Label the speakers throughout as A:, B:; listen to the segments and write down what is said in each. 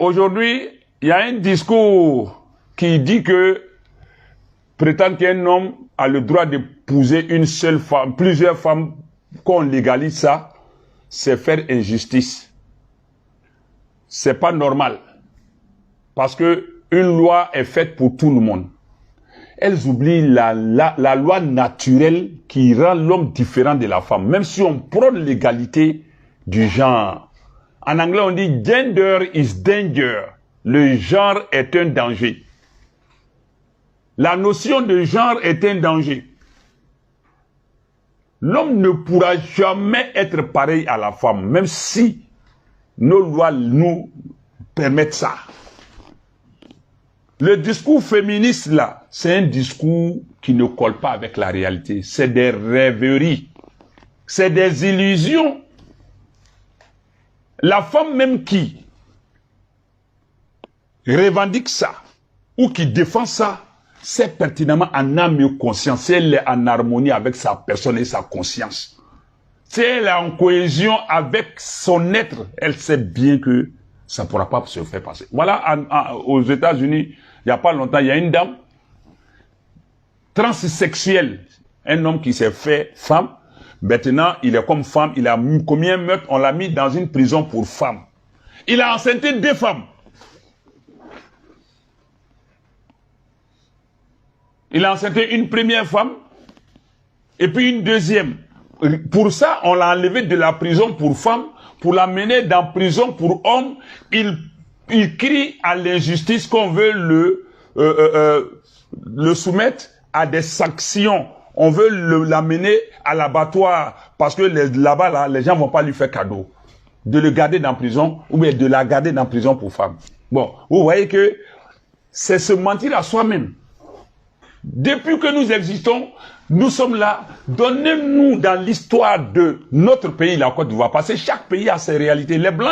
A: Aujourd'hui, il y a un discours qui dit que prétend qu'un homme a le droit d'épouser une seule femme, plusieurs femmes, qu'on légalise ça, c'est faire injustice. C'est pas normal. Parce que une loi est faite pour tout le monde. Elles oublient la loi naturelle qui rend l'homme différent de la femme. Même si on prône l'égalité du genre. En anglais, on dit « gender is danger ». Le genre est un danger. La notion de genre est un danger. L'homme ne pourra jamais être pareil à la femme, même si nos lois nous permettent ça. Le discours féministe, là, c'est un discours qui ne colle pas avec la réalité. C'est des rêveries. C'est des illusions. La femme même qui revendique ça, ou qui défend ça, c'est pertinemment en âme et conscience. Elle est en harmonie avec sa personne et sa conscience. Si elle est en cohésion avec son être, elle sait bien que ça ne pourra pas se faire passer. Voilà, aux États-Unis, il n'y a pas longtemps, il y a une dame transsexuelle, un homme qui s'est fait femme. Maintenant, il est comme femme, il a commis un meurtre, on l'a mis dans une prison pour femme. Il a enceinté 2 femmes. Il a enceinté une première femme et puis une deuxième. Pour ça, on l'a enlevé de la prison pour femme, pour l'amener dans la prison pour homme. Il crie à l'injustice qu'on veut le soumettre à des sanctions. On veut l'amener à l'abattoir parce que là-bas, là, les gens ne vont pas lui faire cadeau de le garder dans la prison ou bien de la garder dans la prison pour femme. Bon, vous voyez que c'est se mentir à soi-même. Depuis que nous existons, nous sommes là. Donnez-nous dans l'histoire de notre pays, la Côte d'Ivoire, parce que chaque pays a ses réalités. Les Blancs,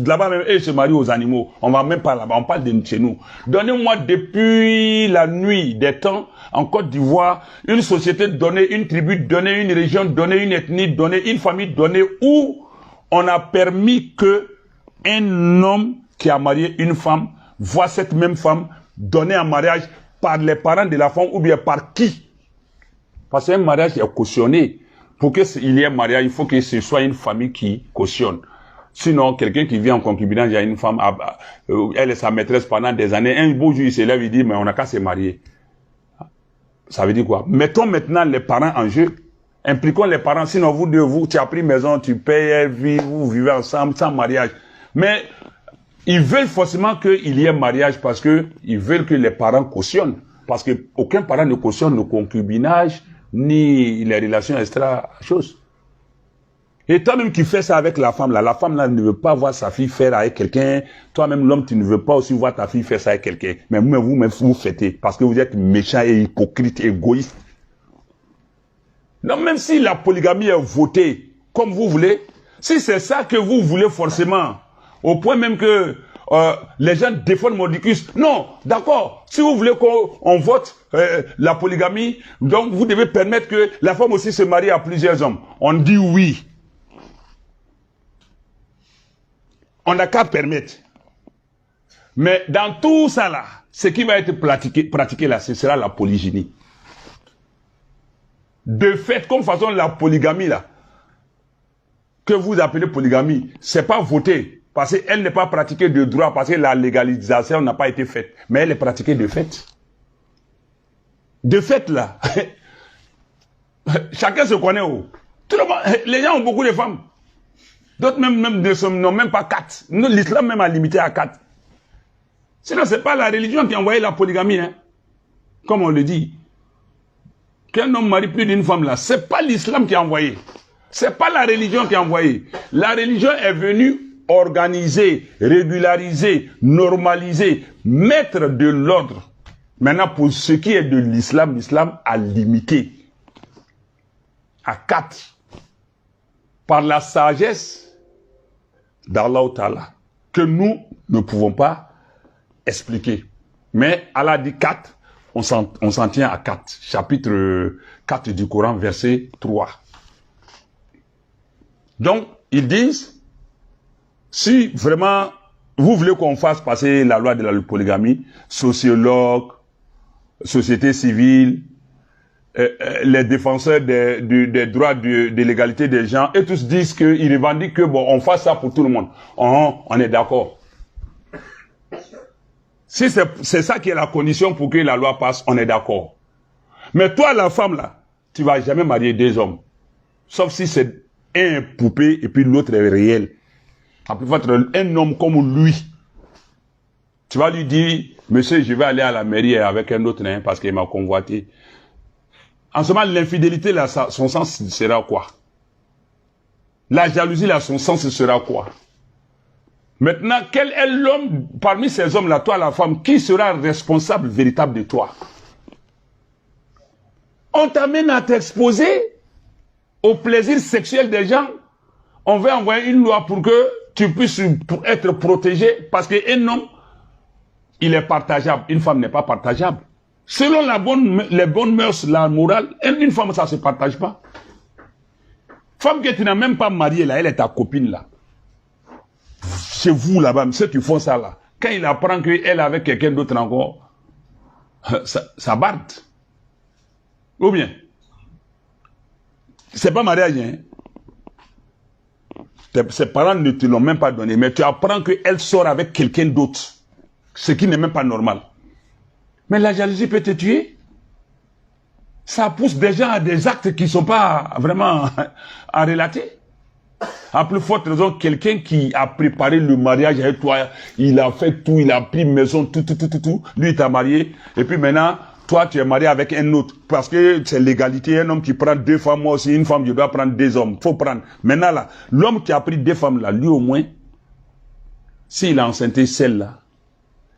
A: là-bas, eux, se marient aux animaux. On va même pas là-bas, on parle de chez nous. Donnez-moi depuis la nuit des temps, en Côte d'Ivoire, une société donnée, une tribu donnée, une région donnée, une ethnie donnée, une famille donnée, où on a permis que un homme qui a marié une femme voit cette même femme donnée en mariage par les parents de la femme ou bien par qui? Parce qu'un mariage est cautionné. Pour qu'il y ait un mariage, il faut que ce soit une famille qui cautionne. Sinon, quelqu'un qui vit en concubinage, il y a une femme, elle est sa maîtresse pendant des années. Un beau jour, il se lève, il dit, mais on n'a qu'à se marier. Ça veut dire quoi? Mettons maintenant les parents en jeu. Impliquons les parents. Sinon, vous, tu as pris maison, tu payes, vous vivez ensemble sans mariage. Mais ils veulent forcément qu'il y ait mariage parce que ils veulent que les parents cautionnent. Parce que aucun parent ne cautionne le concubinage ni les relations extra-choses. Et toi-même qui fais ça avec la femme là ne veut pas voir sa fille faire avec quelqu'un. Toi-même, l'homme, tu ne veux pas aussi voir ta fille faire ça avec quelqu'un. Mais vous fêtez parce que vous êtes méchant et hypocrite, égoïste. Donc même si la polygamie est votée comme vous voulez, si c'est ça que vous voulez forcément, au point même que les gens défendent Mordicus. Non, d'accord. Si vous voulez qu'on vote la polygamie, donc vous devez permettre que la femme aussi se marie à plusieurs hommes. On dit oui. On n'a qu'à permettre. Mais dans tout ça là, ce qui va être pratiqué là, ce sera la polygynie. De fait, comme façon la polygamie là, que vous appelez polygamie, c'est pas voté. Parce qu'elle n'est pas pratiquée de droit, parce que la légalisation n'a pas été faite. Mais elle est pratiquée de fait. De fait, là, chacun se connaît où. Tout le monde, les gens ont beaucoup de femmes. D'autres même n'ont même pas 4. L'islam même a limité à 4. Sinon, ce n'est pas la religion qui a envoyé la polygamie. Hein. Comme on le dit. Qu'un homme marie plus d'une femme, là, ce n'est pas l'islam qui a envoyé. Ce n'est pas la religion qui a envoyé. La religion est venue organiser, régulariser, normaliser, mettre de l'ordre. Maintenant, pour ce qui est de l'islam, l'islam a limité à 4 par la sagesse d'Allah Ta'ala que nous ne pouvons pas expliquer. Mais Allah dit 4, on s'en tient à 4. Chapitre 4 du Coran, verset 3. Donc, ils disent, si vraiment Vous voulez qu'on fasse passer la loi de la polygamie, sociologues, société civile, les défenseurs des droits de l'égalité des gens, et tous disent qu'ils revendiquent que bon, on fasse ça pour tout le monde. On est d'accord. Si c'est ça qui est la condition pour que la loi passe, on est d'accord. Mais toi, la femme là, tu vas jamais marier deux hommes. Sauf si c'est un poupée et puis l'autre est réel. Après, il faut être un homme comme lui. Tu vas lui dire, monsieur, je vais aller à la mairie avec un autre nain parce qu'il m'a convoité. En ce moment, l'infidélité, là, son sens sera quoi? La jalousie, là, son sens sera quoi? Maintenant, quel est l'homme, parmi ces hommes-là, toi, la femme, qui sera responsable véritable de toi? On t'amène à t'exposer au plaisir sexuel des gens. On veut envoyer une loi pour que tu puisses être protégé, parce qu'un homme, il est partageable. Une femme n'est pas partageable. Selon les bonnes mœurs, la morale, une femme, ça ne se partage pas. Femme que tu n'as même pas mariée, là, elle est ta copine, là. Chez vous, là-bas, ceux qui font ça, là, quand il apprend qu'elle est avec quelqu'un d'autre encore, ça barde. Ou bien, c'est pas mariage, hein. Ses parents ne te l'ont même pas donné, mais tu apprends qu'elle sort avec quelqu'un d'autre, ce qui n'est même pas normal. Mais la jalousie peut te tuer. Ça pousse des gens à des actes qui ne sont pas vraiment à relater. À plus forte raison, quelqu'un qui a préparé le mariage avec toi, il a fait tout, il a pris maison, tout. Lui, il t'a marié. Et puis maintenant, toi, tu es marié avec un autre. Parce que c'est l'égalité. Un homme qui prend deux femmes, moi aussi, une femme, je dois prendre deux hommes. Faut prendre. Maintenant, là, l'homme qui a pris deux femmes, là, lui au moins, s'il a enceinté celle-là,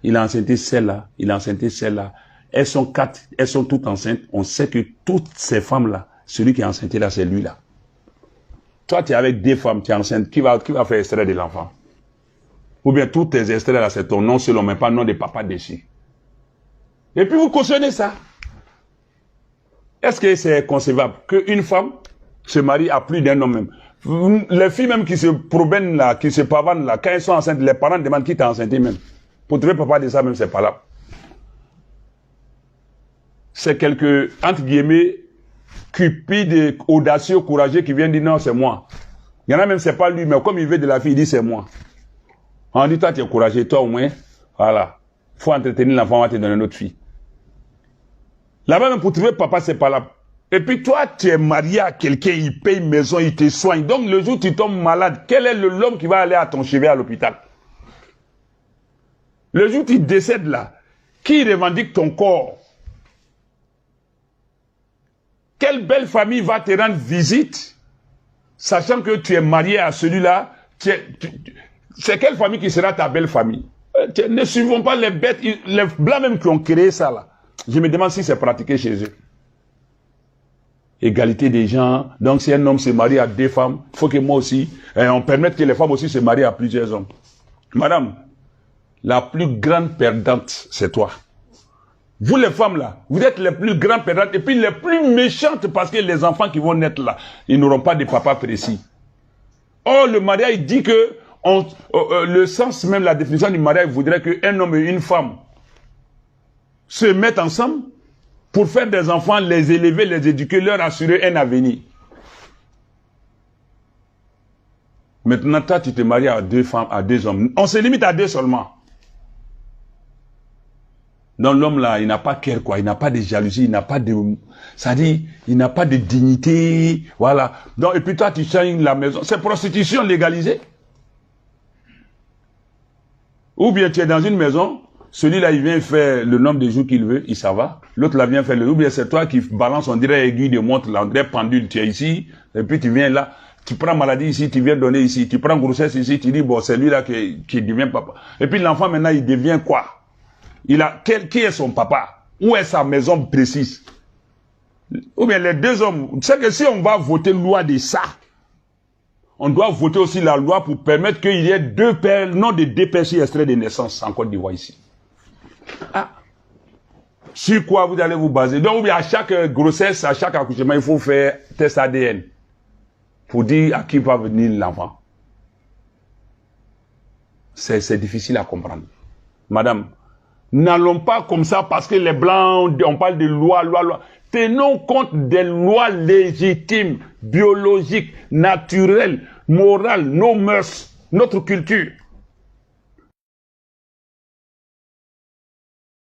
A: il a enceinté celle-là, il a enceinté celle-là. Elles sont quatre, elles sont toutes enceintes. On sait que toutes ces femmes-là, celui qui est enceinté là, c'est lui-là. Toi, tu es avec des femmes, tu es enceinte, qui va faire extrait de l'enfant? Ou bien tous tes extraits là, c'est ton nom selon, mais pas le nom de papa dessus. Et puis vous cautionnez ça. Est-ce que c'est concevable qu'une femme se marie à plus d'un homme même? Les filles même qui se probènent là, qui se pavanent là, quand elles sont enceintes, les parents demandent qui t'a enceinté même. Pour trouver papa de ça même, c'est pas là. C'est quelques, entre guillemets, cupides, audacieux, courageux qui viennent dire non, c'est moi. Il y en a même, c'est pas lui, mais comme il veut de la fille, il dit c'est moi. On dit toi, tu es courageux, toi au moins, voilà. Faut entretenir l'enfant, on va te donner une autre fille. Là-bas, même pour trouver papa, c'est pas là. Et puis toi, tu es marié à quelqu'un, il paye maison, il te soigne. Donc le jour où tu tombes malade, quel est l'homme qui va aller à ton chevet à l'hôpital? Le jour où tu décèdes là, qui revendique ton corps? Quelle belle famille va te rendre visite, sachant que tu es marié à celui-là? C'est quelle famille qui sera ta belle famille? Ne suivons pas les bêtes, les blancs même qui ont créé ça là. Je me demande si c'est pratiqué chez eux. Égalité des gens. Donc si un homme se marie à deux femmes, il faut que moi aussi, on permette que les femmes aussi se marient à plusieurs hommes. Madame, la plus grande perdante, c'est toi. Vous les femmes là, vous êtes les plus grandes perdantes et puis les plus méchantes parce que les enfants qui vont naître là, ils n'auront pas de papa précis. Or le mariage dit que le sens même, la définition du mariage voudrait qu'un homme et une femme se mettent ensemble pour faire des enfants, les élever, les éduquer, leur assurer un avenir. Maintenant, toi, tu te maries à deux femmes, à deux hommes. On se limite à deux seulement. Donc l'homme là, il n'a pas cœur quoi, il n'a pas de jalousie, il n'a pas de, ça dit, il n'a pas de dignité, voilà. Donc et puis toi tu changes la maison, c'est prostitution légalisée. Ou bien tu es dans une maison, celui-là il vient faire le nombre de jours qu'il veut, il s'en va. L'autre là vient faire le, ou bien c'est toi qui balance, on dirait aiguille de montre, là, on dirait pendule, tu es ici, et puis tu viens là, tu prends maladie ici, tu viens donner ici, tu prends grossesse ici, tu dis bon c'est lui là qui devient papa. Et puis l'enfant maintenant il devient quoi? Qui est son papa? Où est sa maison précise? Ou bien les deux hommes. Tu sais que si on va voter loi de ça, on doit voter aussi la loi pour permettre qu'il y ait deux pères, non de deux pères sur extrait de naissance en Côte d'Ivoire ici. Ah. Sur quoi vous allez vous baser? Donc, ou bien à chaque grossesse, à chaque accouchement, il faut faire test ADN pour dire à qui va venir l'enfant. c'est difficile à comprendre. Madame, n'allons pas comme ça parce que les Blancs, on parle de loi. Tenons compte des lois légitimes, biologiques, naturelles, morales, nos mœurs, notre culture.